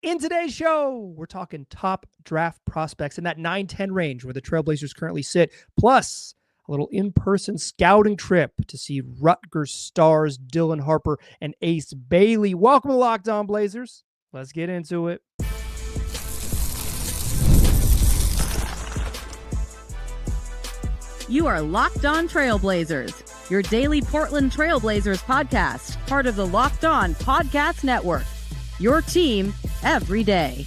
In today's show, we're talking top draft prospects in that 9-10 range where the Trailblazers currently sit, plus a little in-person scouting trip to see Rutgers stars Dylan Harper and Ace Bailey. Welcome to Locked On Blazers. Let's get into it. You are Locked On Trailblazers, your daily Portland Trailblazers podcast, part of the Locked On Podcast Network. Your team every day.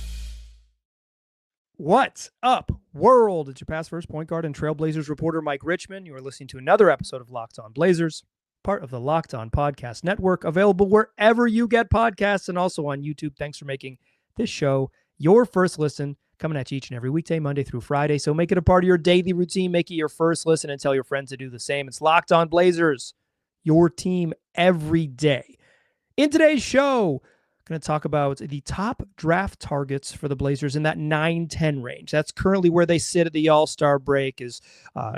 What's up, world? It's your past first point guard and Trailblazers reporter, Mike Richmond. You are listening to another episode of Locked On Blazers, part of the Locked On Podcast Network, available wherever you get podcasts and also on YouTube. Thanks for making this show your first listen, coming at you each and every weekday, Monday through Friday. So make it a part of your daily routine. Make it your first listen and tell your friends to do the same. It's Locked On Blazers, your team every day. In today's show, going to talk about the top draft targets for the Blazers in that 9-10 range. That's currently where they sit at the All-Star break, is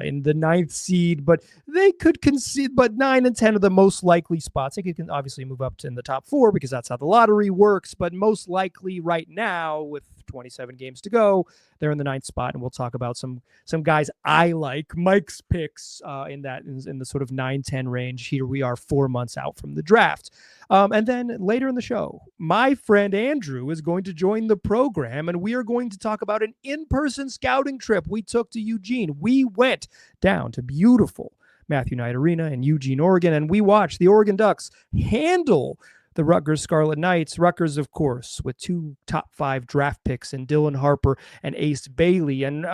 in the 9th seed, but they could concede, but 9 and 10 are the most likely spots. They could obviously move up to in the top 4 because that's how the lottery works, but most likely right now, with 27 games to go, they're in the 9th spot, and we'll talk about some guys I like, Mike's picks in the sort of 9-10 range. Here we are 4 months out from the draft. And then later in the show, my friend Andrew is going to join the program, and we are going to talk about an in-person scouting trip we took to Eugene. We went down to beautiful Matthew Knight Arena in Eugene, Oregon, and we watched the Oregon Ducks handle the Rutgers Scarlet Knights. Rutgers, of course, with 2 top 5 draft picks in Dylan Harper and Ace Bailey. And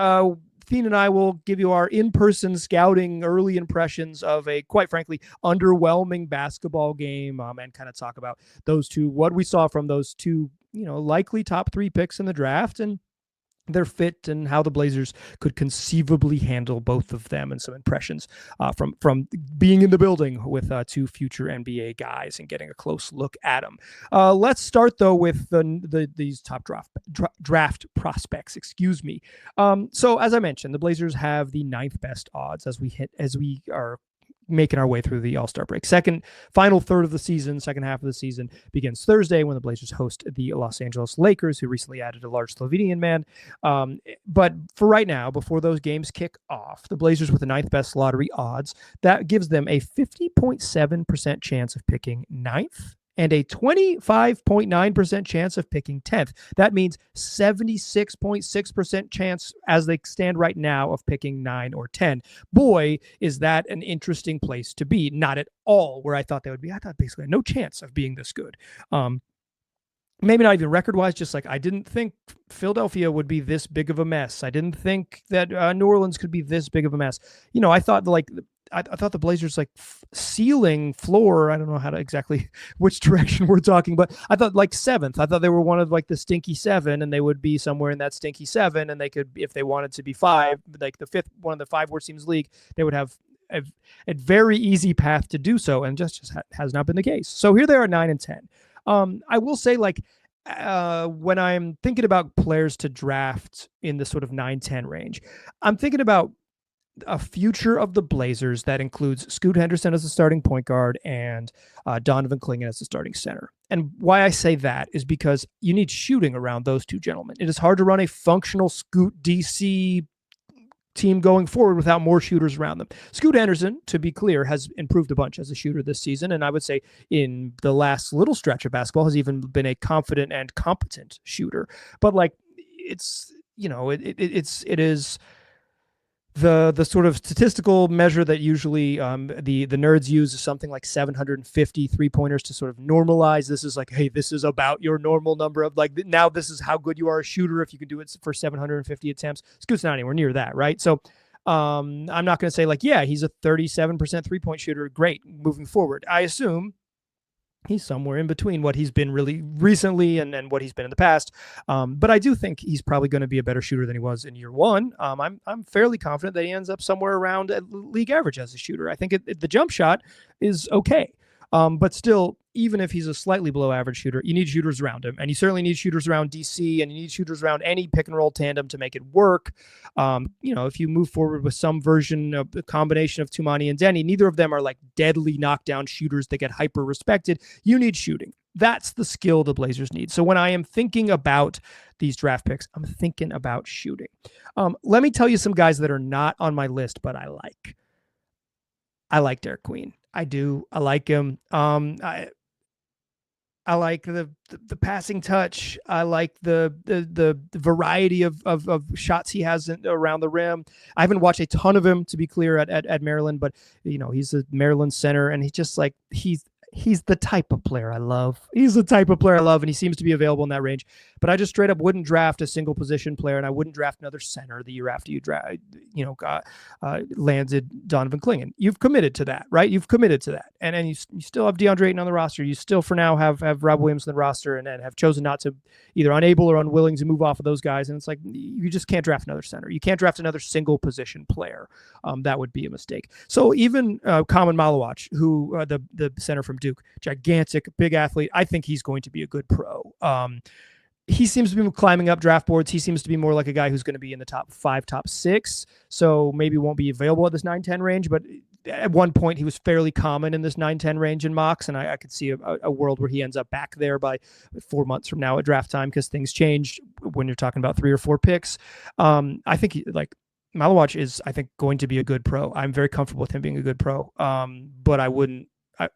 Thien and I will give you our in-person scouting early impressions of a, quite frankly, underwhelming basketball game, and kind of talk about those two, what we saw from those two, likely top 3 picks in the draft and their fit and how the Blazers could conceivably handle both of them, and some impressions from being in the building with 2 future NBA guys and getting a close look at them. Let's start though with these top draft prospects. Excuse me. So as I mentioned, the Blazers have the 9th best odds as we are making our way through the All-Star break. Final third of the season, second half of the season begins Thursday when the Blazers host the Los Angeles Lakers, who recently added a large Slovenian man. But for right now, before those games kick off, the Blazers with the 9th best lottery odds, that gives them a 50.7% chance of picking 9th and a 25.9% chance of picking 10th. That means 76.6% chance as they stand right now of picking 9 or 10. Boy, is that an interesting place to be. Not at all where I thought they would be. I thought basically no chance of being this good. Maybe not even record-wise, just like I didn't think Philadelphia would be this big of a mess. I didn't think that New Orleans could be this big of a mess. I thought I thought the Blazers ceiling floor, I don't know how to exactly which direction we're talking, but I thought 7th. I thought they were one of the stinky 7, and they would be somewhere in that stinky 7, and they could, if they wanted to be 5, the 5th, one of the 5 worst teams in the league, they would have a very easy path to do so, and just has not been the case. So here they are, 9 and 10. I will say, when I'm thinking about players to draft in the sort of 9-10 range, I'm thinking about a future of the Blazers that includes Scoot Henderson as the starting point guard and Donovan Clingan as the starting center. And why I say that is because you need shooting around those two gentlemen. It is hard to run a functional Scoot DC team going forward without more shooters around them. Scoot Henderson, to be clear, has improved a bunch as a shooter this season, and I would say in the last little stretch of basketball has even been a confident and competent shooter. But it is the sort of statistical measure that usually the nerds use is something like 750 3-pointers to sort of normalize. This is hey, this is about your normal number of now this is how good you are a shooter if you can do it for 750 attempts. Scoot's not anywhere near that, right? So I'm not going to say yeah, he's a 37% 3-point shooter. Great, moving forward. I assume he's somewhere in between what he's been really recently and what he's been in the past. But I do think he's probably going to be a better shooter than he was in year 1. I'm fairly confident that he ends up somewhere around league average as a shooter. I think the jump shot is okay. But still, even if he's a slightly below average shooter, you need shooters around him. And you certainly need shooters around DC, and you need shooters around any pick and roll tandem to make it work. If you move forward with some version of the combination of Tumani and Denny, neither of them are like deadly knockdown shooters that get hyper respected. You need shooting. That's the skill the Blazers need. So when I am thinking about these draft picks, I'm thinking about shooting. Let me tell you some guys that are not on my list, but I like. I like Derek Queen. I do. I like him. I like the passing touch. I like the variety of shots he has around the rim. I haven't watched a ton of him, to be clear, at Maryland, but he's a Maryland center, and he's the type of player I love. He's the type of player I love, and he seems to be available in that range. But I just straight up wouldn't draft a single position player, and I wouldn't draft another center the year after you landed Donovan Clingan. You've committed to that, right? You've committed to that. And then you still have DeAndre Ayton on the roster. You still, for now, have Rob Williams on the roster and have chosen not to, either unable or unwilling to move off of those guys. And it's like, you just can't draft another center. You can't draft another single position player. That would be a mistake. So even Kaman Malawach, who the center from Duke, gigantic, big athlete, I think he's going to be a good pro. He seems to be climbing up draft boards. He seems to be more like a guy who's going to be in the top 5, top 6. So maybe won't be available at this 9-10 range, but at one point he was fairly common in this 9-10 range in mocks. And I could see a world where he ends up back there by 4 months from now at draft time, because things changed when you're talking about 3 or 4 picks. I think Malawach is, I think, going to be a good pro. I'm very comfortable with him being a good pro. But I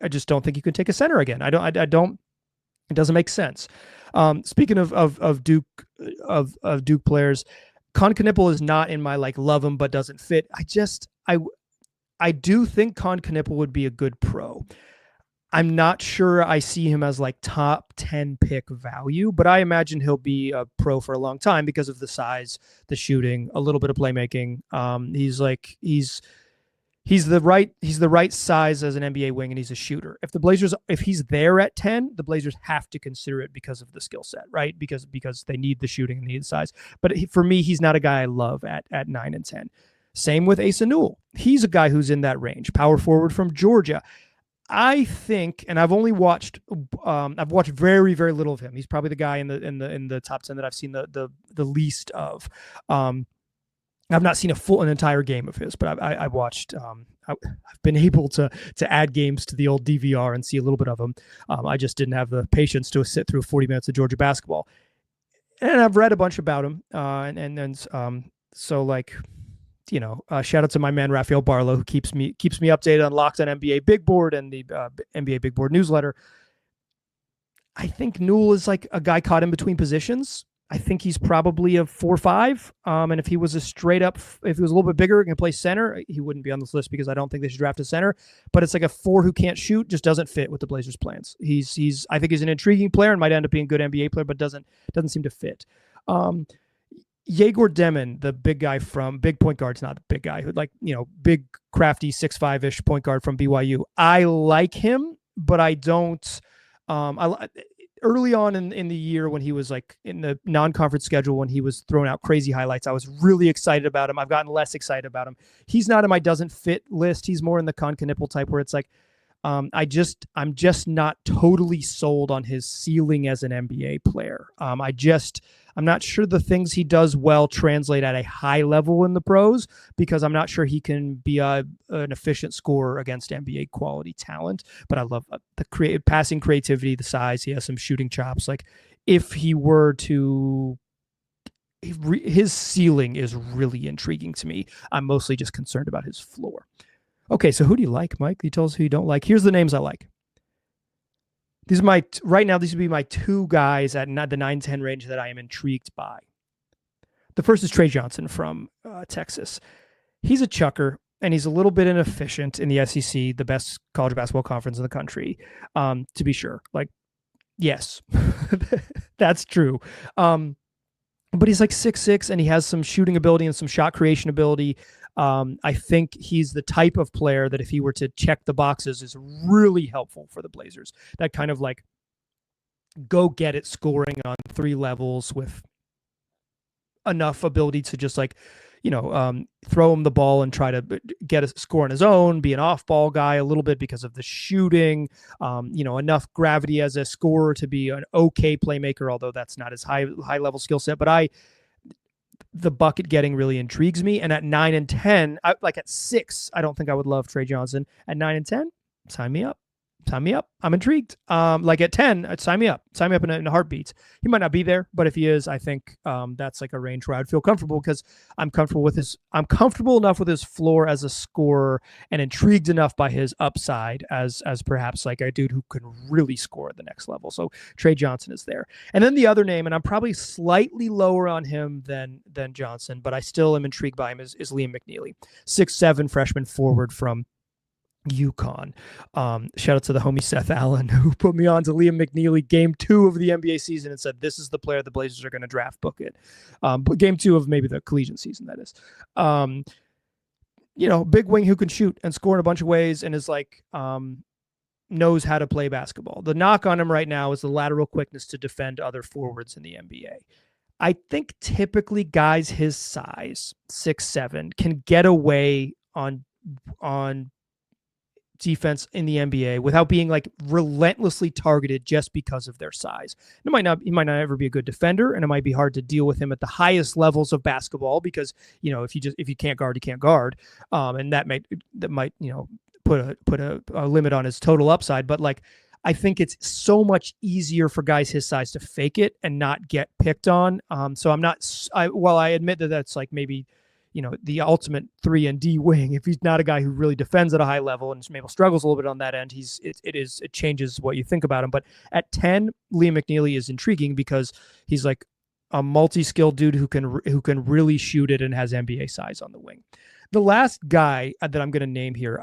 just don't think you can take a center again. I don't, it doesn't make sense. Speaking of Duke players, Con Knippel is not in my love him but doesn't fit. I do think Con Knippel would be a good pro. I'm not sure I see him as top 10 pick value, but I imagine he'll be a pro for a long time because of the size, the shooting, a little bit of playmaking. He's the right size as an NBA wing, and he's a shooter. If he's there at 10, the Blazers have to consider it because of the skill set, right? Because they need the shooting and need the size. But for me, he's not a guy I love at 9 and 10. Same with Asa Newell. He's a guy who's in that range. Power forward from Georgia. I think, and I've watched very, very little of him. He's probably the guy in the top 10 that I've seen the least of. I've not seen an entire game of his, but I've watched. I've been able to add games to the old DVR and see a little bit of him. I just didn't have the patience to sit through 40 minutes of Georgia basketball, and I've read a bunch about him. Shout out to my man Raphael Barlow, who keeps me updated on Locked On NBA Big Board and the NBA Big Board newsletter. I think Newell is a guy caught in between positions. I think he's probably a 4-5. And if he was if he was a little bit bigger and can play center, he wouldn't be on this list because I don't think they should draft a center. But it's a 4 who can't shoot, just doesn't fit with the Blazers' plans. I think he's an intriguing player and might end up being a good NBA player, but doesn't seem to fit. Yegor Demin, the big guy big point guard's not a big guy, who big crafty 6'5" point guard from BYU. I like him, but I don't. Early on in the year when he was in the non-conference schedule, when he was throwing out crazy highlights, I was really excited about him. I've gotten less excited about him. He's not in my doesn't fit list. He's more in the Con Knippel type where it's I'm just not totally sold on his ceiling as an NBA player. I'm not sure the things he does well translate at a high level in the pros, because I'm not sure he can be an efficient scorer against NBA quality talent. But I love the passing creativity, the size. He has some shooting chops. If he were to, his ceiling is really intriguing to me. I'm mostly just concerned about his floor. Okay, so who do you like, Mike? You tell us who you don't like. Here's the names I like. These would be my 2 guys at the 9-10 range that I am intrigued by. The first is Trey Johnson from Texas. He's a chucker, and he's a little bit inefficient in the SEC, the best college basketball conference in the country, to be sure. Yes, that's true. But he's 6'6", and he has some shooting ability and some shot creation ability. I think he's the type of player that if he were to check the boxes is really helpful for the Blazers. That kind of go get it scoring on 3 levels with enough ability to just throw him the ball and try to get a score on his own, be an off-ball guy a little bit because of the shooting, enough gravity as a scorer to be an okay playmaker, although that's not his high-level skill set. But the bucket getting really intrigues me. And at 9 and 10, at 6, I don't think I would love Trey Johnson. At 9 and 10, sign me up. sign me up. I'm intrigued. Like at 10, sign me up. Sign me up in a heartbeat. He might not be there, but if he is, I think that's like a range where I'd feel comfortable because I'm comfortable enough with his floor as a scorer and intrigued enough by his upside as perhaps like a dude who can really score at the next level. So Trey Johnson is there. And then the other name, and I'm probably slightly lower on him than Johnson, but I still am intrigued by him, is Liam McNeely, 6'7" freshman forward from UConn. Shout out to the homie Seth Allen who put me on to Liam McNeely game 2 of the NBA season and said this is the player the Blazers are going to draft, book it. But game 2 of maybe the collegiate season, that is. Big wing who can shoot and score in a bunch of ways and is like knows how to play basketball. The knock on him right now is the lateral quickness to defend other forwards in the NBA. I think typically guys his size, 6'7", can get away on defense in the NBA without being like relentlessly targeted just because of their size. He might not ever be a good defender, and it might be hard to deal with him at the highest levels of basketball because, if you can't guard, you can't guard. And that might put a limit on his total upside. But like, I think it's so much easier for guys his size to fake it and not get picked on. So while I admit that that's like maybe, the ultimate 3-and-D wing, if he's not a guy who really defends at a high level and maybe struggles a little bit on that end, it changes what you think about him. But at 10, Liam McNeely is intriguing because he's like a multi-skilled dude who can really shoot it and has NBA size on the wing. The last guy that I'm going to name here,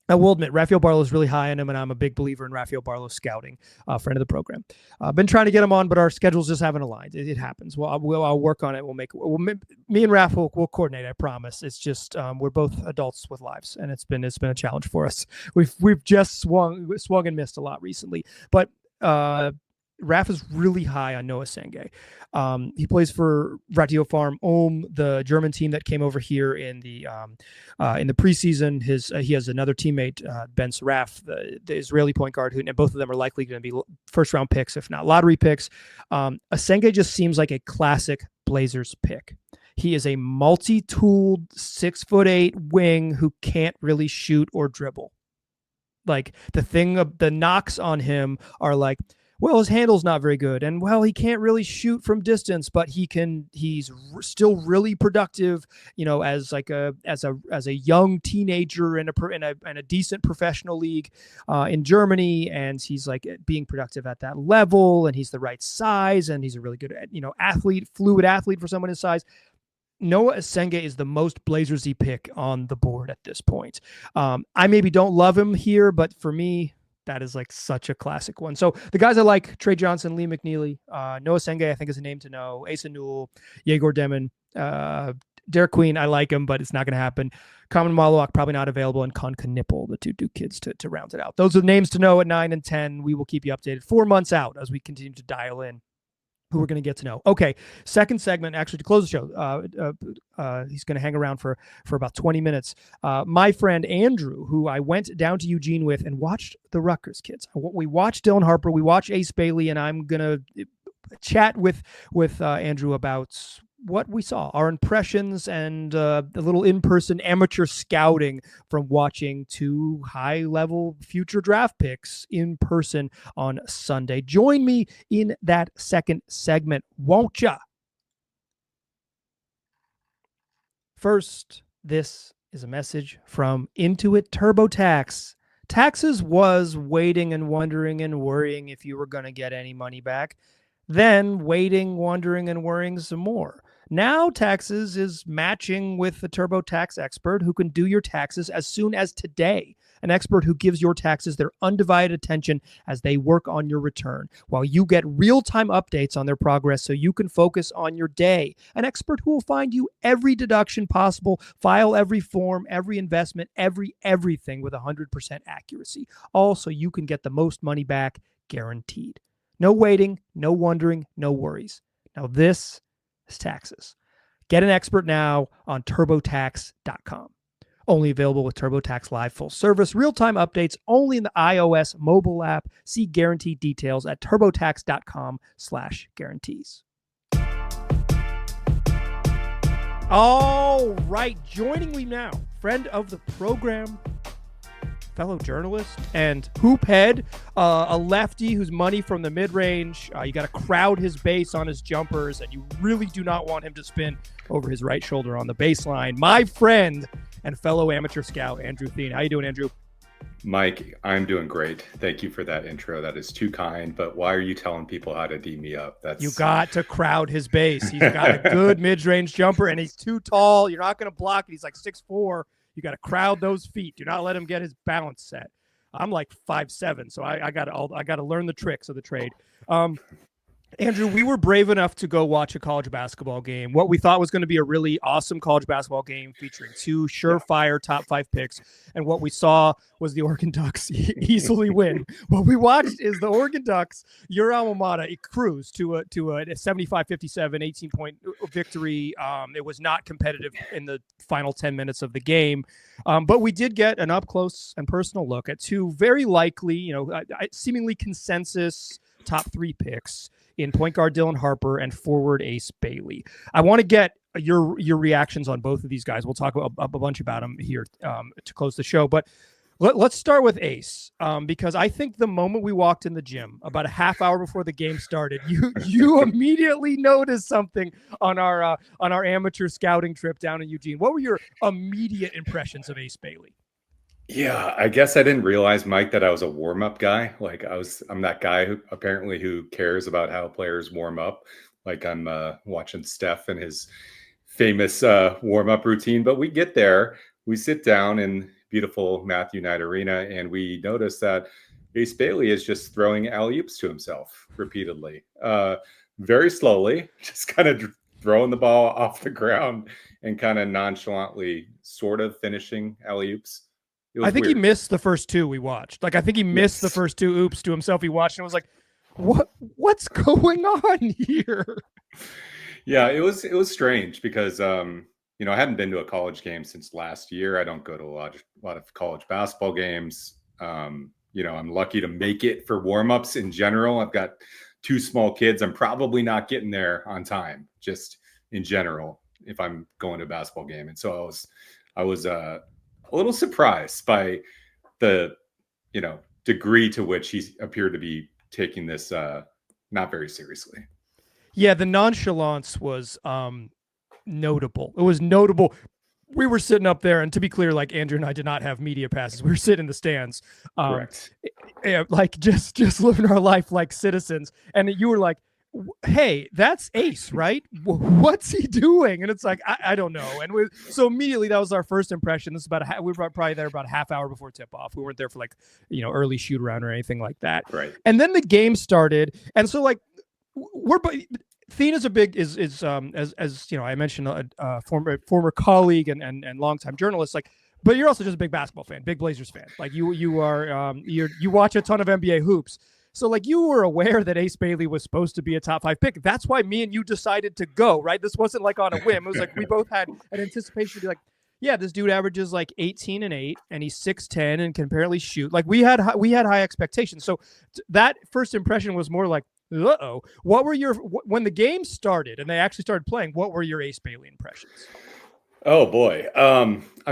I will admit, Rafael Barlow is really high on him, and I'm a big believer in Rafael Barlow's scouting, friend of the program. I've been trying to get him on, but our schedules just haven't aligned. It happens. Well, I'll work on it. Me and Raf will coordinate. I promise. It's just we're both adults with lives, and it's been a challenge for us. We've just swung and missed a lot recently, but Raf is really high on Noah Senge. He plays for Ratio Farm Ulm, the German team that came over here in the preseason. He has another teammate, Ben Saraf, the Israeli point guard, and both of them are likely going to be first round picks, if not lottery picks. Senge just seems like a classic Blazers pick. He is a multi-tooled 6'8" wing who can't really shoot or dribble. Like the knocks on him are like, well, his handle's not very good, and well, he can't really shoot from distance, but he's still really productive, as a young teenager in a decent professional league in Germany, and he's like being productive at that level, and he's the right size, and he's a really good fluid athlete for someone his size. Noah Senge is the most Blazersy pick on the board at this point. I maybe don't love him here, but for me, that is like such a classic one. So the guys I like: Trey Johnson, Liam McNeely, Noah Senge, I think is a name to know. Asa Newell, Yegor Demon, Derek Queen. I like him, but it's not going to happen. Common Malawak probably not available, and Kon Knipple, the two Duke kids to round it out. Those are the names to know at 9 and 10. We will keep you updated 4 months out as we continue to dial in who we're going to get to know. Okay, second segment, actually, to close the show. He's going to hang around for about 20 minutes. My friend Andrew, who I went down to Eugene with and watched the Rutgers kids. We watched Dylan Harper, we watched Ace Bailey, and I'm going to chat with Andrew about what we saw, our impressions, and the little in-person amateur scouting from watching 2 high-level future draft picks in person on Sunday. Join me in that second segment, won't ya? First, this is a message from Intuit TurboTax. Taxes was waiting and wondering and worrying if you were going to get any money back. Then waiting, wondering, and worrying some more. Now Taxes is matching with a TurboTax expert who can do your taxes as soon as today. An expert who gives your taxes their undivided attention as they work on your return, while you get real-time updates on their progress so you can focus on your day. An expert who will find you every deduction possible, file every form, every investment, everything with 100% accuracy. All so you can get the most money back, guaranteed. No waiting, no wondering, no worries. Now this is taxes. Get an expert now on TurboTax.com. Only available with TurboTax Live full service. Real-time updates only in the iOS mobile app. See guaranteed details at TurboTax.com/guarantees. All right, joining me now, friend of the program, fellow journalist and hoop head, a lefty who's money from the mid-range. You got to crowd his base on his jumpers, and you really do not want him to spin over his right shoulder on the baseline. My friend and fellow amateur scout, Andrew Thien. How you doing, Andrew? Mike, I'm doing great. Thank you for that intro. That is too kind. But why are you telling people how to D me up? You got to crowd his base. He's got a good mid-range jumper, and he's too tall. You're not going to block it. He's like 6'4". You got to crowd those feet. Do not let him get his balance set. I'm like 5'7", so I got to learn the tricks of the trade. Andrew, we were brave enough to go watch a college basketball game, what we thought was going to be a really awesome college basketball game featuring two surefire top 5 picks. And what we saw was the Oregon Ducks easily win. What we watched is the Oregon Ducks, your alma mater, cruise to a 75-57, 18-point victory. It was not competitive in the final 10 minutes of the game. But we did get an up-close and personal look at two very likely, seemingly consensus top 3 picks in point guard Dylan Harper and forward Ace Bailey. I want to get your reactions on both of these guys. We'll talk a bunch about them here to close the show. But let's start with Ace because I think the moment we walked in the gym, about a half hour before the game started, you immediately noticed something on our amateur scouting trip down in Eugene. What were your immediate impressions of Ace Bailey? Yeah, I guess I didn't realize, Mike, that I was a warm-up guy. Like I'm that guy who cares about how players warm up. Like I'm watching Steph and his famous warm-up routine. But we get there, we sit down in beautiful Matthew Knight Arena, and we notice that Ace Bailey is just throwing alley-oops to himself repeatedly, very slowly, just kind of throwing the ball off the ground and kind of nonchalantly sort of finishing alley-oops. I think weird. He missed the first 2 we watched. Like, I think he missed the first 2 oops to himself he watched, and it was like, what's going on here? Yeah, it was strange because, I hadn't been to a college game since last year. I don't go to a lot of college basketball games. I'm lucky to make it for warm-ups in general. I've got 2 small kids. I'm probably not getting there on time, just in general, if I'm going to a basketball game. And so I was a little surprised by the, degree to which he appeared to be taking this not very seriously. Yeah, the nonchalance was notable. It was notable. We were sitting up there, and to be clear, like Andrew and I did not have media passes. We were sitting in the stands, Correct. Like just living our life like citizens. And you were like, hey, that's Ace, right? What's he doing? And it's like, I don't know. And so immediately that was our first impression. This is we were probably there about a half hour before tip off. We weren't there for early shoot around or anything like that. Right. And then the game started. And so Thien is a big, as I mentioned, a former colleague and longtime journalist, but you're also just a big basketball fan, big Blazers fan. Like you are, you watch a ton of NBA hoops. So you were aware that Ace Bailey was supposed to be a top 5 pick. That's why me and you decided to go, right? This wasn't on a whim. It was we both had an anticipation to be yeah, this dude averages 18 and 8 and he's 6'10" and can apparently shoot. We had high expectations. So that first impression was more uh-oh. What were when the game started and they actually started playing, what were your Ace Bailey impressions? Oh boy.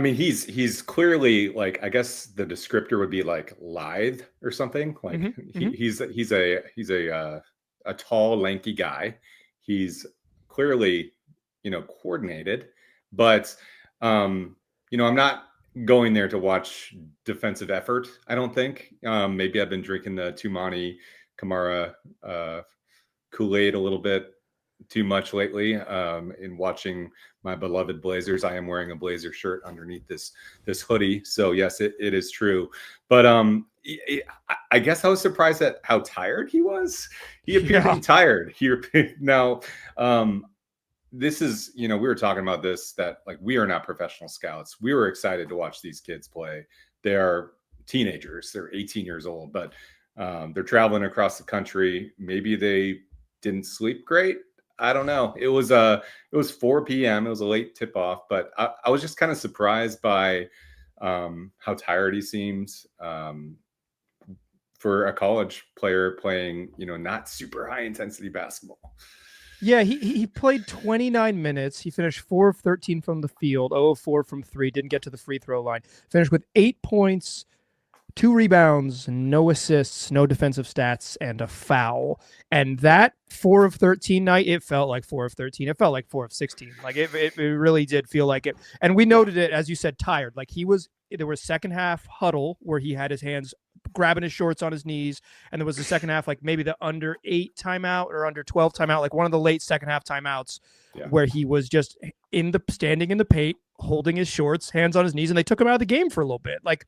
He's clearly I guess the descriptor would be lithe or something. He's a tall, lanky guy. He's clearly, coordinated, but I'm not going there to watch defensive effort. I don't think. Maybe I've been drinking the Tumani Kamara Kool-Aid a little bit too much lately in watching my beloved Blazers. I am wearing a Blazer shirt underneath this hoodie. So yes, it is true. But I guess I was surprised at how tired he was. He appeared to be tired. Now, this is, we were talking about this, that we are not professional scouts. We were excited to watch these kids play. They are teenagers. They're 18 years old, but they're traveling across the country. Maybe they didn't sleep great. I don't know. It was 4 p.m. It was a late tip off, but I was just kind of surprised by how tired he seems for a college player playing, not super high intensity basketball. Yeah, he played 29 minutes. He finished 4 of 13 from the field, 0 of 4 from 3, didn't get to the free throw line. Finished with 8 points, 2 rebounds, no assists, no defensive stats, and a foul. And that 4 of 13 night, it felt like 4 of 13. It felt like 4 of 16. Like it really did feel like it. And we noted it, as you said, tired. Like there was second half huddle where he had his hands grabbing his shorts on his knees. And there was the second half, like maybe the under 8 timeout or under 12 timeout, like one of the late second half timeouts where he was just standing in the paint, holding his shorts, hands on his knees, and they took him out of the game for a little bit. Like,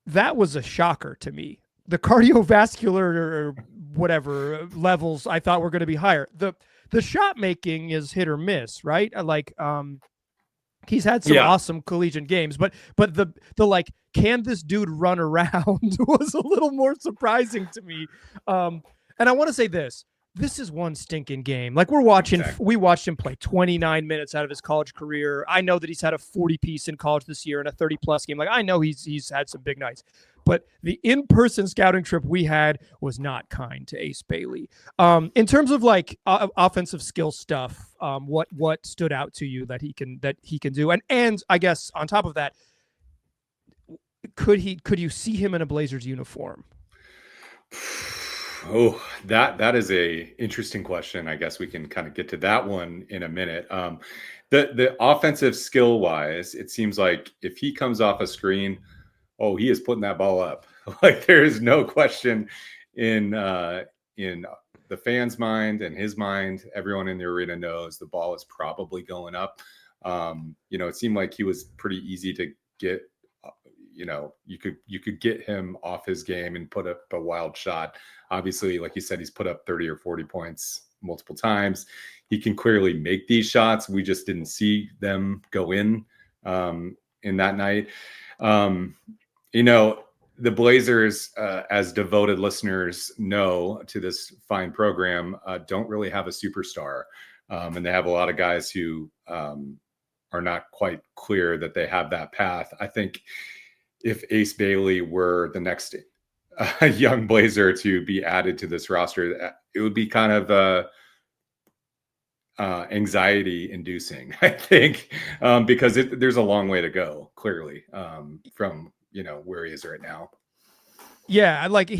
that was a shocker to me. The cardiovascular or whatever levels I thought were going to be higher. The shot making is hit or miss, right? Like, he's had some awesome collegiate games, but the like, can this dude run around was a little more surprising to me. And I want to say this is one stinking game. Like, we watched him play 29 minutes out of his college career. I know that he's had a 40 piece in college this year and a 30 plus game. Like, I know he's had some big nights, but the in-person scouting trip we had was not kind to Ace Bailey. In terms of like offensive skill stuff, what stood out to you that he can do? And I guess on top of that, could you see him in a Blazers uniform? Oh, that is a interesting question. I guess we can kind of get to that one in a minute. The offensive skill wise, it seems like if he comes off a screen, he is putting that ball up. Like, there is no question in the fans' mind and his mind. Everyone in the arena knows the ball is probably going up. It seemed like he was pretty easy to get. You could get him off his game and put up a wild shot. Obviously, like you said, he's put up 30 or 40 points multiple times. He can clearly make these shots. We just didn't see them go in that night. The Blazers, as devoted listeners know to this fine program, don't really have a superstar. And they have a lot of guys who are not quite clear that they have that path. I think if Ace Bailey were the next young Blazer to be added to this roster, it would be kind of anxiety inducing, I think, because there's a long way to go, clearly, from where he is right now. Yeah, like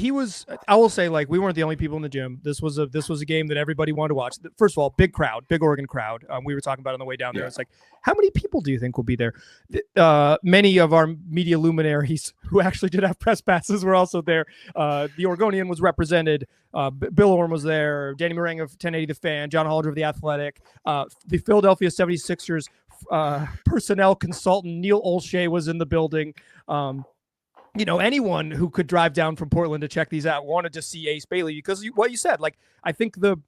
I will say, like, we weren't the only people in the gym. This was a game that everybody wanted to watch. First of all, big crowd, big Oregon crowd. We were talking about it on the way down there. It's like, how many people do you think will be there? Many of our media luminaries who actually did have press passes were also there. The Oregonian was represented. Bill Orm was there. Danny Morang of 1080 The Fan. John Hollander of The Athletic. The Philadelphia 76ers personnel consultant Neil Olshey was in the building. Anyone who could drive down from Portland to check these out wanted to see Ace Bailey because what you said, like, I think the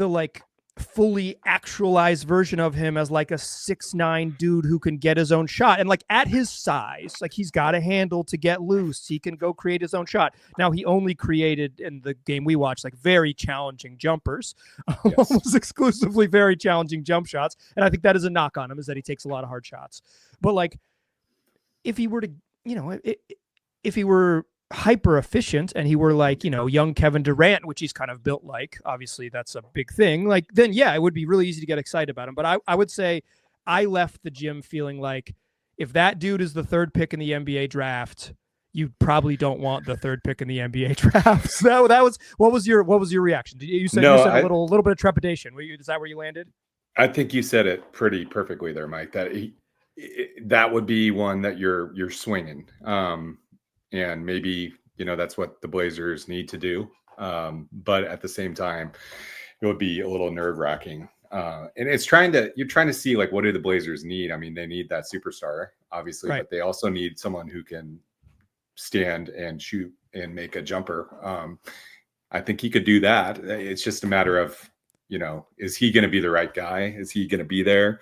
like fully actualized version of him as like a 6'9" dude who can get his own shot. And like at his size, like he's got a handle to get loose. He can go create his own shot. Now he only created in the game we watched, like very challenging jumpers, almost exclusively very challenging jump shots. And I think that is a knock on him, is that he takes a lot of hard shots. But like, if he were to, if he were hyper efficient and he were like, young Kevin Durant, which he's kind of built like, obviously that's a big thing. Like, then yeah, it would be really easy to get excited about him. But I would say I left the gym feeling like if that dude is the 3rd pick in the NBA draft, you probably don't want the 3rd pick in the NBA draft. So that was, what was your reaction? You said a little bit of trepidation. Is that where you landed? I think you said it pretty perfectly there, Mike, that would be one that you're swinging. And maybe, that's what the Blazers need to do. But at the same time, it would be a little nerve wracking. And you're trying to see, like, what do the Blazers need? I mean, they need that superstar, obviously, right, but they also need someone who can stand and shoot and make a jumper. I think he could do that. It's just a matter of, is he going to be the right guy? Is he going to be there?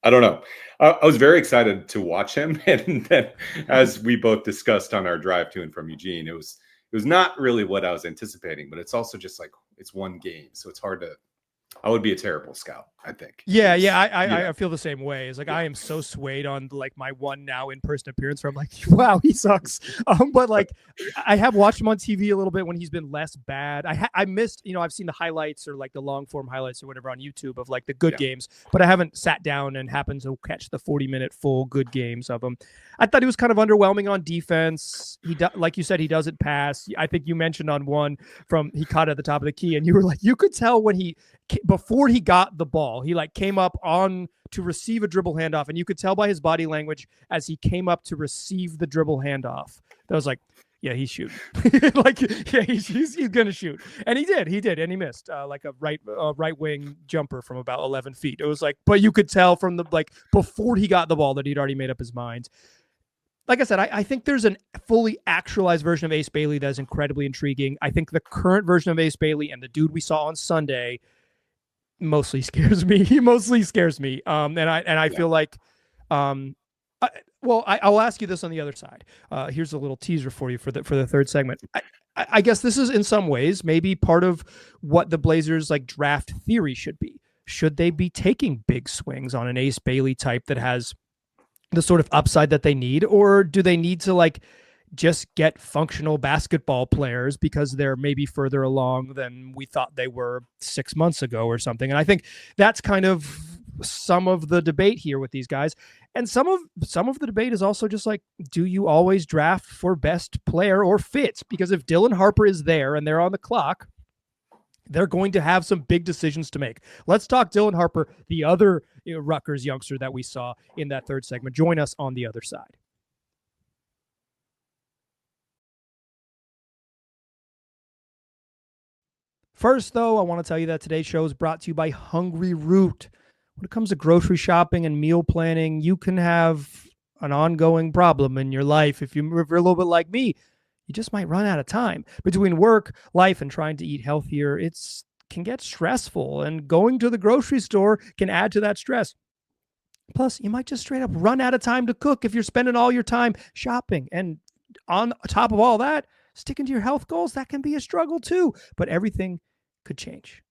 I don't know. I was very excited to watch him. And then, as we both discussed on our drive to and from Eugene, it was not really what I was anticipating, but it's also just like, it's one game. So it's hard to I would be a terrible scout, I think. Yeah, I feel the same way. It's like I am so swayed on like my one now in-person appearance where I'm like, wow, he sucks. But like I have watched him on TV a little bit when he's been less bad. I missed, I've seen the highlights or like the long form highlights or whatever on YouTube of like the good games, but I haven't sat down and happened to catch the 40-minute full good games of him. I thought he was kind of underwhelming on defense. Like you said, he doesn't pass. I think you mentioned on one he caught at the top of the key, and you were like, you could tell when before he got the ball, he like came up on to receive a dribble handoff, and you could tell by his body language as he came up to receive the dribble handoff. That was like, yeah, he's shooting. He's gonna shoot, and he did, and he missed like a right wing jumper from about 11 feet. It was like, but you could tell from the like before he got the ball that he'd already made up his mind. Like I said, I think there's a fully actualized version of Ace Bailey that is incredibly intriguing. I think the current version of Ace Bailey and the dude we saw on Sunday mostly scares me. He mostly scares me. And I feel like, I'll ask you this on the other side. Here's a little teaser for you for the third segment. I guess this is in some ways maybe part of what the Blazers like draft theory should be. Should they be taking big swings on an Ace Bailey type that has the sort of upside that they need, or do they need to like just get functional basketball players because they're maybe further along than we thought they were 6 months ago or something? And I think that's kind of some of the debate here with these guys. And some of the debate is also just like, do you always draft for best player or fits? Because if Dylan Harper is there and they're on the clock, they're going to have some big decisions to make. Let's talk Dylan Harper, the other Rutgers youngster that we saw in that third segment. Join us on the other side. First, though, I want to tell you that today's show is brought to you by Hungry Root. When it comes to grocery shopping and meal planning, you can have an ongoing problem in your life. If you're a little bit like me, you just might run out of time. Between work, life, and trying to eat healthier, it can get stressful, and going to the grocery store can add to that stress. Plus, you might just straight up run out of time to cook if you're spending all your time shopping. And on top of all that, sticking to your health goals, that can be a struggle too. But everything could change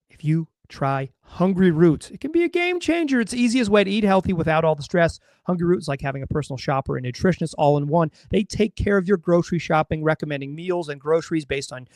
if you try Hungry Roots. It can be a game changer. It's the easiest way to eat healthy without all the stress. Hungry Roots is like having a personal shopper and nutritionist all in one. They take care of your grocery shopping, recommending meals and groceries based on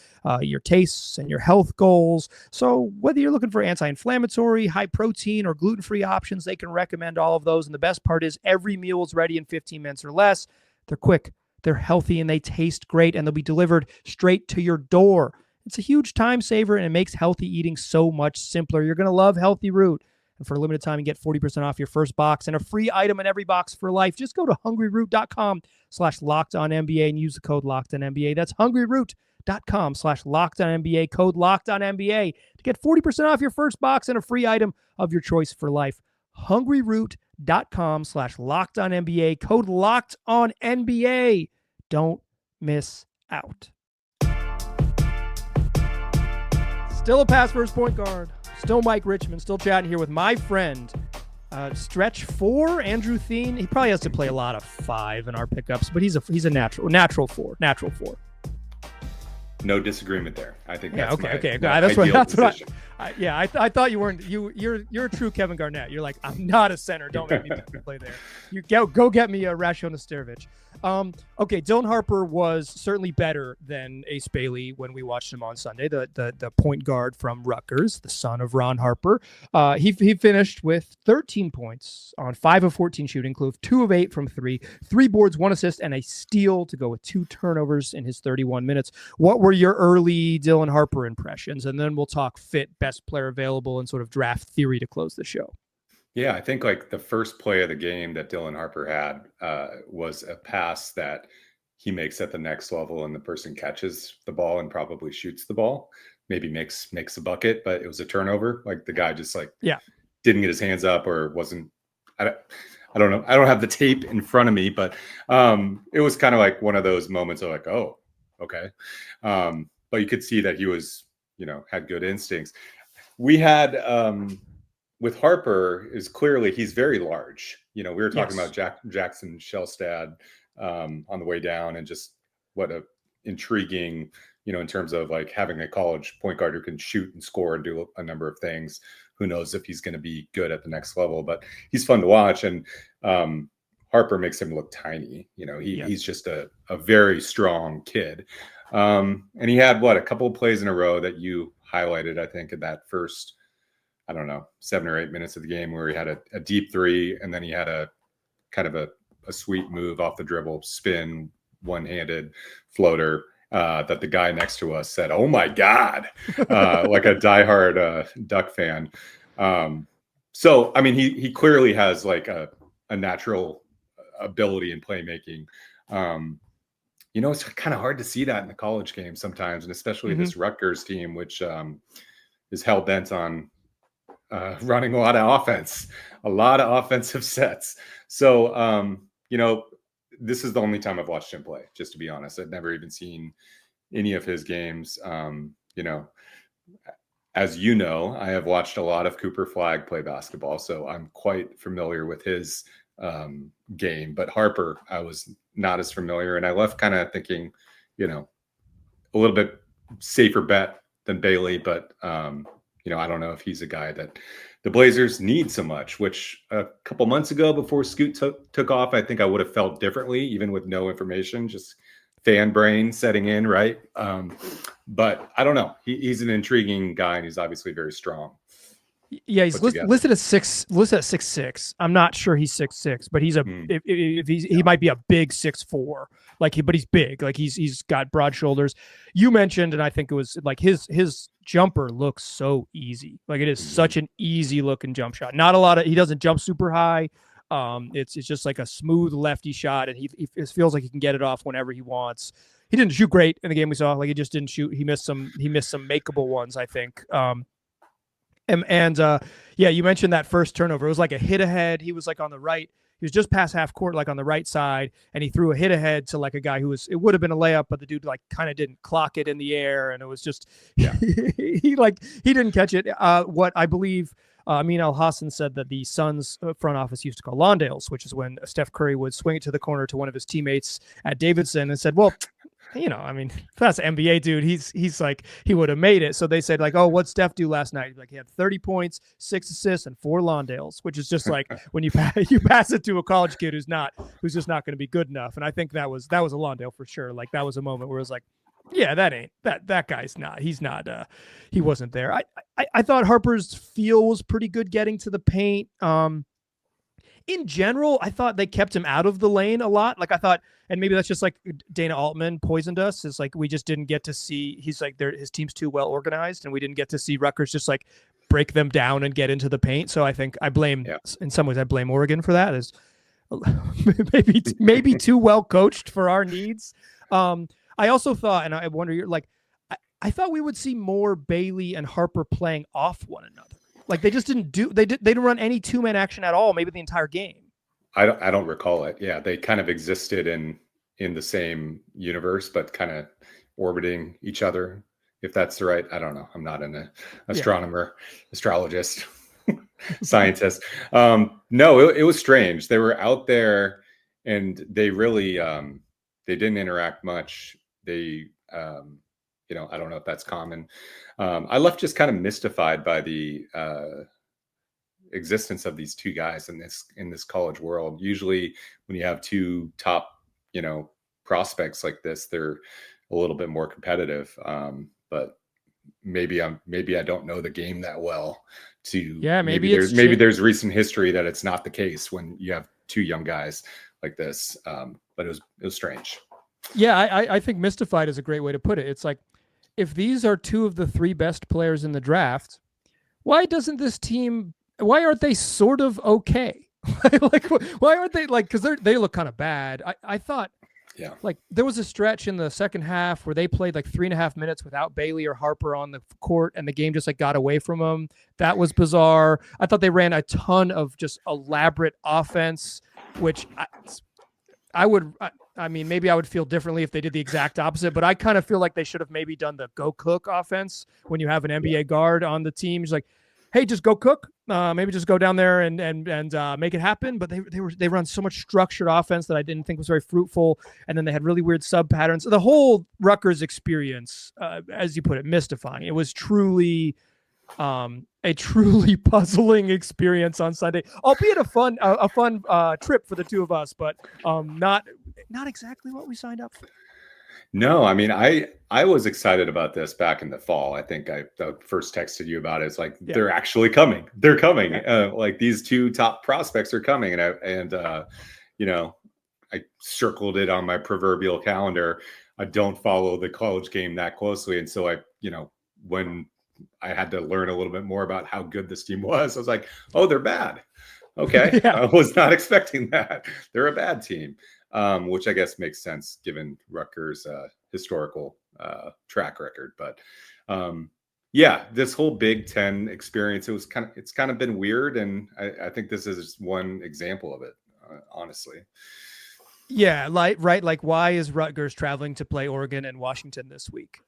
your tastes and your health goals. So whether you're looking for anti-inflammatory, high protein, or gluten-free options, they can recommend all of those. And the best part is every meal is ready in 15 minutes or less. They're quick, they're healthy, and they taste great, and they'll be delivered straight to your door. It's a huge time saver, and it makes healthy eating so much simpler. You're going to love Healthy Root. And for a limited time, you get 40% off your first box and a free item in every box for life. Just go to hungryroot.com/LockedOnNBA and use the code LockedOnNBA. That's hungryroot.com/LockedOnNBA, code LockedOnNBA to get 40% off your first box and a free item of your choice for life. hungryroot.com/LockedOnNBA, code LockedOnNBA. Don't miss out. Still a pass first point guard. Still Mike Richmond. Still chatting here with my friend, stretch 4, Andrew Thien. He probably has to play a lot of 5 in our pickups, but he's a natural 4. No disagreement there. I think that's okay. That's what I thought you weren't. You're a true Kevin Garnett. You're like, I'm not a center. Don't make me play there. You go get me a Rasho Nesterovic. Okay, Dylan Harper was certainly better than Ace Bailey when we watched him on Sunday. The point guard from Rutgers, the son of Ron Harper. He finished with 13 points on 5 of 14 shooting, including 2 of 8 from 3, 3 boards, 1 assist, and a steal to go with 2 turnovers in his 31 minutes. What were your early Dylan Harper impressions? And then we'll talk fit, best player available, and sort of draft theory to close the show. Yeah, I think like the first play of the game that Dylan Harper had was a pass that he makes at the next level, and the person catches the ball and probably shoots the ball, maybe makes a bucket, but it was a turnover. Like the guy just didn't get his hands up or wasn't. I don't know. I don't have the tape in front of me, but it was kind of like one of those moments of like, oh, okay. But you could see that he was, had good instincts. We had. With Harper is clearly he's very large. We were talking about Jackson Shelstad on the way down, and just what a intriguing, in terms of like having a college point guard who can shoot and score and do a number of things. Who knows if he's going to be good at the next level, but he's fun to watch. And Harper makes him look tiny. He's just a very strong kid. And he had a couple of plays in a row that you highlighted, I think, in that first, 7 or 8 minutes of the game where he had a deep three, and then he had a kind of a sweet move off the dribble, spin, one-handed floater that the guy next to us said, "Oh my God," like a diehard Duck fan. So, I mean, he clearly has like a natural ability in playmaking. It's kind of hard to see that in the college game sometimes, and especially this Rutgers team, which is hell bent on running a lot of offensive sets. So, this is the only time I've watched him play, just to be honest. I've never even seen any of his games. As you know, I have watched a lot of Cooper Flagg play basketball, so I'm quite familiar with his game. But Harper, I was not as familiar, and I left kind of thinking, a little bit safer bet than Bailey, but I don't know if he's a guy that the Blazers need so much, which a couple months ago before Scoot took off, I think I would have felt differently, even with no information, just fan brain setting in, right? But I don't know. He's an intriguing guy, and he's obviously very strong. Yeah, he's listed at 6'6". I'm not sure he's 6'6", but he's he might be a big 6'4". But he's big. Like he's got broad shoulders. You mentioned, and I think it was like his jumper looks so easy. Like it is such an easy looking jump shot. Not a lot of, he doesn't jump super high. It's just like a smooth lefty shot, and he feels like he can get it off whenever he wants. He didn't shoot great in the game we saw. Like he just didn't shoot. He missed some makeable ones, I think. You mentioned that first turnover. It was like a hit ahead. He was like on the right. He was just past half court, like on the right side, and he threw a hit ahead to like a guy it would have been a layup, but the dude like kind of didn't clock it in the air, and it was just he didn't catch it. What I believe Amin Al-Hassan said that the Suns front office used to call Lawndales, which is when Steph Curry would swing it to the corner to one of his teammates at Davidson and said, well, if that's an NBA dude, he's like, he would have made it. So they said like, oh, what'd Steph do last night? Like he had 30 points, 6 assists, and 4 Lawndales, which is just like when you pass it to a college kid who's just not going to be good enough. And I think that was a Lawndale for sure. Like that was a moment where it was like, yeah, that guy's not. He's not. He wasn't there. I thought Harper's feel was pretty good getting to the paint. In general, I thought they kept him out of the lane a lot. Like I thought, and maybe that's just like Dana Altman poisoned us. It's like we just didn't get to see. He's like his team's too well organized, and we didn't get to see Rutgers just like break them down and get into the paint. So I think in some ways I blame Oregon for that. Is maybe too well coached for our needs. I also thought, and I wonder, I thought we would see more Bailey and Harper playing off one another. Like they just didn't they didn't run any 2-man action at all, maybe the entire game. I don't recall it. Yeah, they kind of existed in the same universe, but kind of orbiting each other. If that's the right, I don't know. I'm not an astronomer, astrologist, scientist. No, it was strange. They were out there, and they really they didn't interact much. They I don't know if that's common. I left just kind of mystified by the existence of these two guys in this college world. Usually when you have two top, prospects like this, they're a little bit more competitive. But maybe I don't know the game that well maybe there's recent history that it's not the case when you have two young guys like this. But it was strange. Yeah, I think mystified is a great way to put it. It's like, if these are 2 of the 3 best players in the draft, why aren't they sort of okay? Like, why aren't they because they look kind of bad. I thought, like there was a stretch in the second half where they played like 3.5 minutes without Bailey or Harper on the court, and the game just like got away from them. That was bizarre. I thought they ran a ton of just elaborate offense, which maybe I would feel differently if they did the exact opposite, but I kind of feel like they should have maybe done the go cook offense when you have an NBA guard on the team. He's like, hey, just go cook. maybe just go down there and make it happen. But they run so much structured offense that I didn't think was very fruitful. And then they had really weird sub patterns. The whole Rutgers experience, as you put it, mystifying. It was truly a truly puzzling experience on Sunday, albeit a fun trip for the two of us, but not exactly what we signed up for. No, I mean, I was excited about this back in the fall. I think I first texted you about it. It's like, they're actually coming. They're coming. Like these two top prospects are coming. And you know, I circled it on my proverbial calendar. I don't follow the college game that closely. And so when I had to learn a little bit more about how good this team was, I was like, oh, they're bad. Okay. I was not expecting that. They're a bad team. Which I guess makes sense given Rutgers' historical track record. But this whole Big Ten experience, it's kind of been weird, and I think this is one example of it, honestly. Yeah, like why is Rutgers traveling to play Oregon and Washington this week?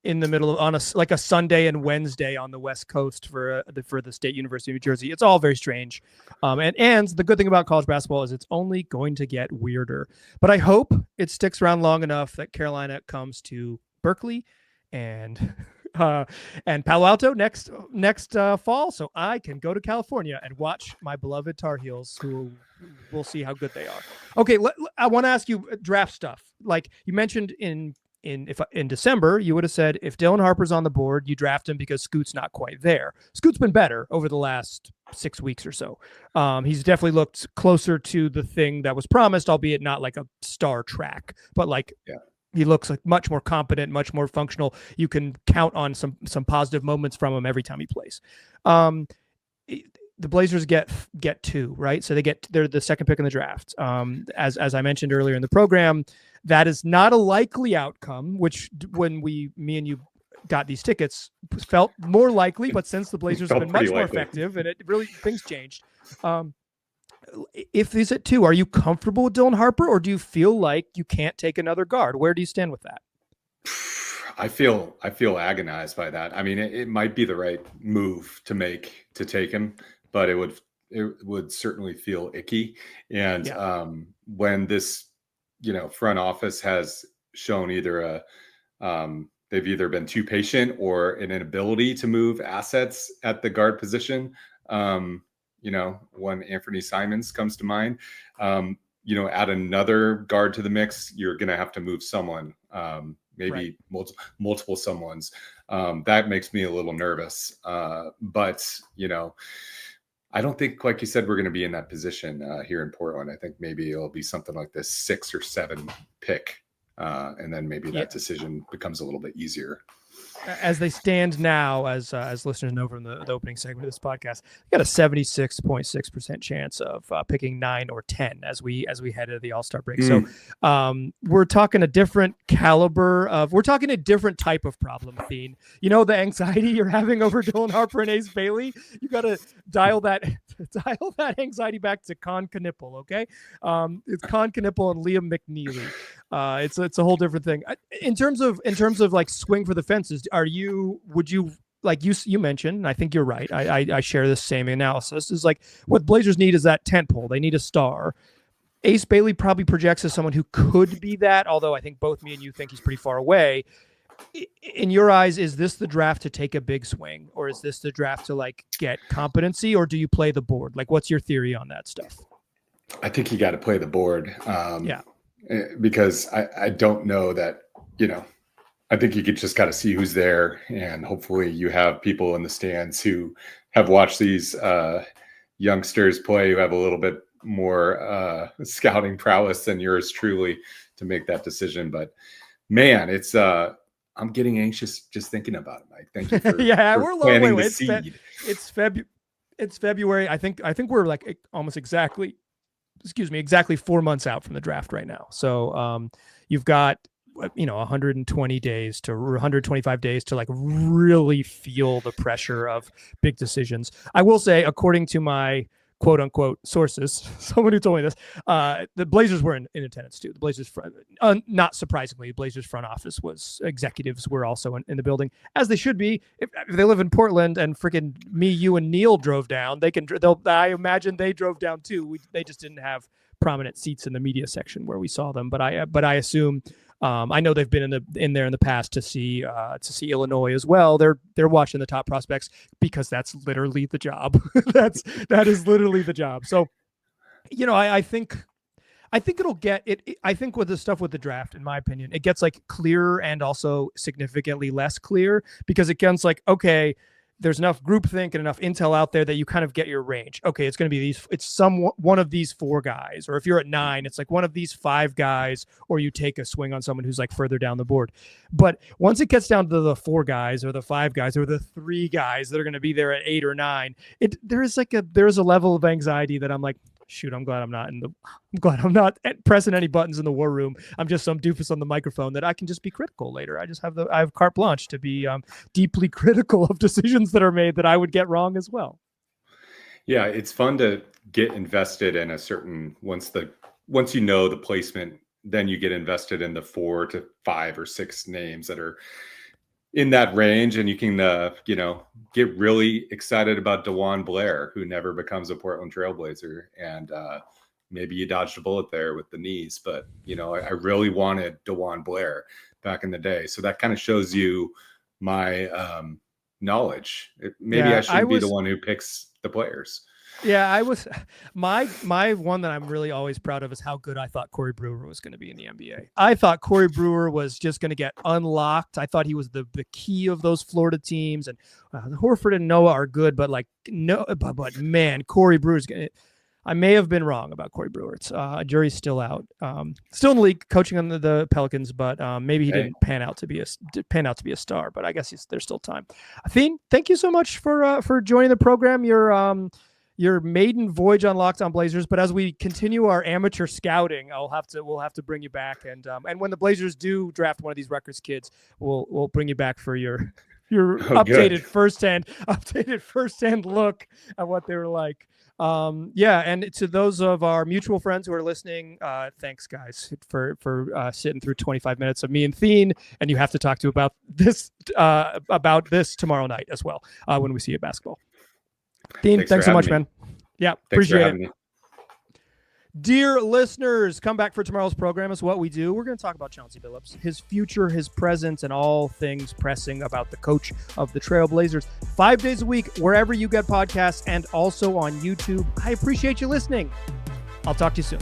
In the middle of on a Sunday and Wednesday on the West Coast for the State University of New Jersey. It's all very strange. And the good thing about college basketball is it's only going to get weirder. But I hope it sticks around long enough that Carolina comes to Berkeley and Palo Alto next fall, so I can go to California and watch my beloved Tar Heels, who we'll see how good they are. Okay, I want to ask you draft stuff. Like you mentioned in December, you would have said if Dylan Harper's on the board, you draft him because Scoot's not quite there. Scoot's been better over the last 6 weeks or so. He's definitely looked closer to the thing that was promised, albeit not like a star track, but he looks like much more competent, much more functional. You can count on some positive moments from him every time he plays. The Blazers get two, right? So they're the second pick in the draft. As I mentioned earlier in the program, that is not a likely outcome, which when me and you got these tickets felt more likely, but since the Blazers have been much more effective and things changed. If he's at 2, are you comfortable with Dylan Harper, or do you feel like you can't take another guard? Where do you stand with that? I feel agonized by that. I mean, it might be the right move to take him, but it would certainly feel icky. And when this, front office has shown they've either been too patient or an inability to move assets at the guard position. When Anthony Simons comes to mind, add another guard to the mix, you're going to have to move someone, maybe multiple someones. That makes me a little nervous. But I don't think, like you said, we're going to be in that position here in Portland. I think maybe it'll be something like this 6 or 7 pick. And then maybe that decision becomes a little bit easier. As they stand now, as listeners know from the opening segment of this podcast, we got a 76.6% chance of picking 9 or 10 as we head into the All-Star break. So we're talking a different we're talking a different type of problem, Thien. The anxiety you're having over Dylan Harper and Ace Bailey, you got to dial that anxiety back to Con Knipple, okay? It's Con Knipple and Liam McNeely. It's a whole different thing. In terms of like swing for the fences, would you like you mentioned, and I think you're right. I share the same analysis. Is like what Blazers need is that tent pole. They need a star. Ace Bailey probably projects as someone who could be that, although I think both me and you think he's pretty far away. In your eyes, is this the draft to take a big swing, or is this the draft to like get competency, or do you play the board? Like, what's your theory on that stuff? I think you got to play the board. Because I don't know that, I think you could just got to see who's there, and hopefully you have people in the stands who have watched these youngsters play, who have a little bit more scouting prowess than yours truly to make that decision. But man, it's I'm getting anxious just thinking about it, Mike. Thank you for, we're planting the seed. It's February. I think we're like almost exactly 4 months out from the draft right now. So you've got 120 days to 125 days to like really feel the pressure of big decisions. I will say, according to my quote unquote sources, someone who told me this, the Blazers were in attendance too. The Blazers, not surprisingly, the Blazers front office executives were also in the building, as they should be. If they live in Portland and freaking me, you, and Neil drove down, I imagine they drove down too. They just didn't have prominent seats in the media section where we saw them. But I assume, I know they've been in there in the past to see Illinois as well. They're watching the top prospects because that's literally the job. that is literally the job. So, I think it'll get it. I think with the stuff with the draft, in my opinion, it gets like clearer and also significantly less clear, because it gets like, okay, there's enough groupthink and enough intel out there that you kind of get your range. Okay, it's going to be one of these 4 guys, or if you're at 9, it's like one of these 5 guys, or you take a swing on someone who's like further down the board. But once it gets down to the 4 guys or the 5 guys or the 3 guys that are going to be there at 8 or 9, there's a level of anxiety that I'm like, shoot, I'm glad I'm not pressing any buttons in the war room. I'm just some doofus on the microphone that I can just be critical later. I have carte blanche to be deeply critical of decisions that are made that I would get wrong as well. Yeah, it's fun to get invested in a certain, once you know the placement, then you get invested in the 4 to 5 or 6 names that are in that range, and you can get really excited about DeJuan Blair, who never becomes a Portland Trailblazer, and maybe you dodged a bullet there with the knees, but I really wanted DeJuan Blair back in the day, so that kind of shows you my knowledge. I shouldn't be the one who picks the players. Yeah, I was my one that I'm really always proud of is how good I thought Corey Brewer was going to be in the NBA. I thought Corey Brewer was just going to get unlocked. I thought he was the key of those Florida teams, and Horford and Noah are good, but but man, Corey Brewer's going to. I may have been wrong about Corey Brewer. It's jury's still out. Still in the league, coaching on the Pelicans, but maybe he didn't pan out to be a star. But I guess there's still time. Athene, thank you so much for joining the program. Your maiden voyage on Locked On Blazers, but as we continue our amateur scouting, we'll have to bring you back, and when the Blazers do draft one of these Rutgers kids, we'll bring you back for your updated firsthand look at what they were like. And to those of our mutual friends who are listening, thanks guys for sitting through 25 minutes of me and Thien, and you have to talk to about this tomorrow night as well when we see you at basketball. Thien, thanks so much, man. Yeah, appreciate it. Dear listeners, come back for tomorrow's program. Is what we do. We're going to talk about Chauncey Billups, his future, his present, and all things pressing about the coach of the Trailblazers. 5 days a week, wherever you get podcasts, and also on YouTube. I appreciate you listening. I'll talk to you soon.